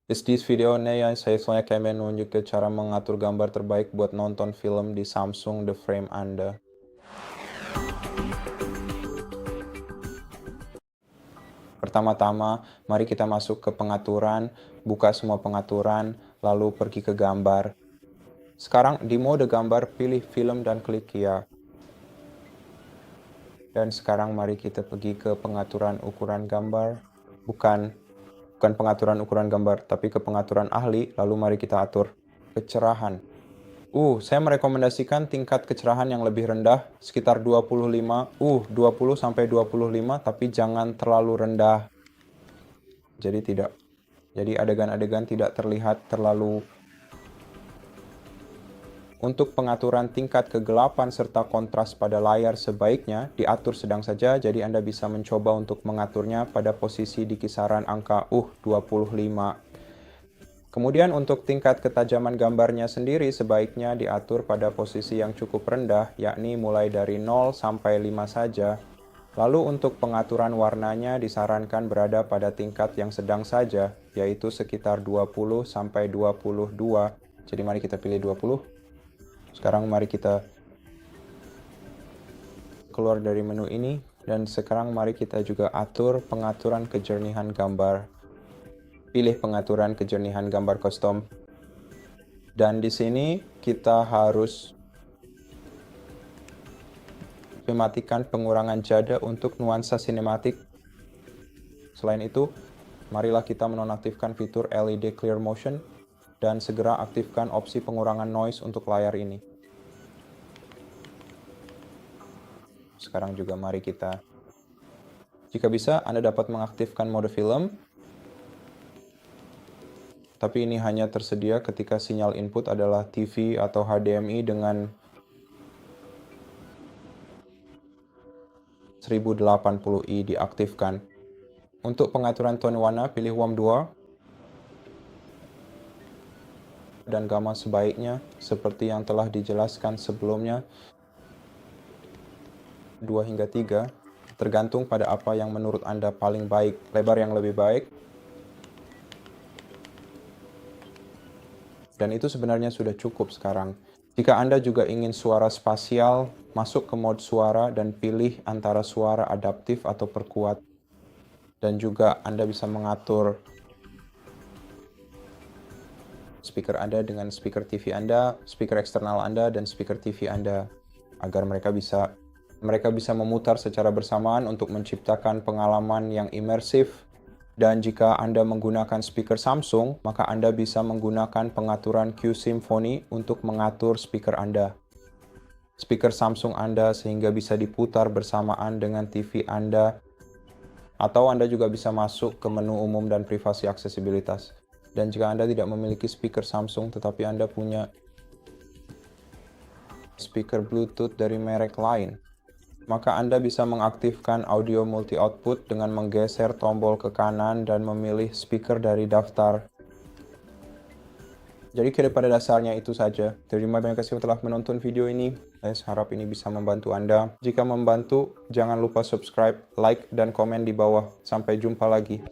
Di video ini ya, saya kayak menunjuk cara mengatur gambar terbaik buat nonton film di Samsung The Frame Anda. Pertama-tama, mari kita masuk ke pengaturan, buka semua pengaturan, lalu pergi ke gambar. Sekarang di mode gambar, pilih film dan klik ya. Dan sekarang mari kita pergi ke pengaturan ukuran gambar. Bukan pengaturan ukuran gambar, tapi ke pengaturan ahli, lalu mari kita atur kecerahan. Saya merekomendasikan tingkat kecerahan yang lebih rendah, sekitar 25, 20 sampai 25, tapi jangan terlalu rendah. Jadi adegan-adegan tidak terlihat terlalu. Untuk pengaturan tingkat kegelapan serta kontras pada layar sebaiknya diatur sedang saja, jadi Anda bisa mencoba untuk mengaturnya pada posisi di kisaran angka 25. Kemudian untuk tingkat ketajaman gambarnya sendiri sebaiknya diatur pada posisi yang cukup rendah, yakni mulai dari 0 sampai 5 saja. Lalu untuk pengaturan warnanya disarankan berada pada tingkat yang sedang saja, yaitu sekitar 20 sampai 22. Jadi mari kita pilih 20. Sekarang mari kita keluar dari menu ini, dan sekarang mari kita juga atur pengaturan kejernihan gambar. Pilih pengaturan kejernihan gambar custom. Dan di sini kita harus mematikan pengurangan jada untuk nuansa sinematik. Selain itu, marilah kita menonaktifkan fitur LED Clear Motion dan segera aktifkan opsi pengurangan noise untuk layar ini. Sekarang juga mari kita, jika bisa, Anda dapat mengaktifkan mode film, tapi ini hanya tersedia ketika sinyal input adalah TV atau HDMI dengan 1080i diaktifkan. Untuk pengaturan tone warna, pilih WOM 2. Dan gamma sebaiknya, seperti yang telah dijelaskan sebelumnya, 2 hingga 3, tergantung pada apa yang menurut Anda paling baik. Lebar yang lebih baik. Dan itu sebenarnya sudah cukup sekarang. Jika Anda juga ingin suara spasial, masuk ke mode suara dan pilih antara suara adaptif atau perkuat. Dan juga Anda bisa mengatur speaker Anda dengan speaker TV Anda, speaker eksternal Anda, dan speaker TV Anda, agar mereka bisa memutar secara bersamaan untuk menciptakan pengalaman yang imersif. Dan jika Anda menggunakan speaker Samsung, maka Anda bisa menggunakan pengaturan Q Symphony untuk mengatur speaker Anda. Speaker Samsung Anda sehingga bisa diputar bersamaan dengan TV Anda. Atau Anda juga bisa masuk ke menu umum dan privasi aksesibilitas. Dan jika Anda tidak memiliki speaker Samsung tetapi Anda punya speaker Bluetooth dari merek lain, maka Anda bisa mengaktifkan audio multi-output dengan menggeser tombol ke kanan dan memilih speaker dari daftar. Jadi pada dasarnya itu saja. Terima kasih telah menonton video ini. Saya harap ini bisa membantu Anda. Jika membantu, jangan lupa subscribe, like, dan komen di bawah. Sampai jumpa lagi.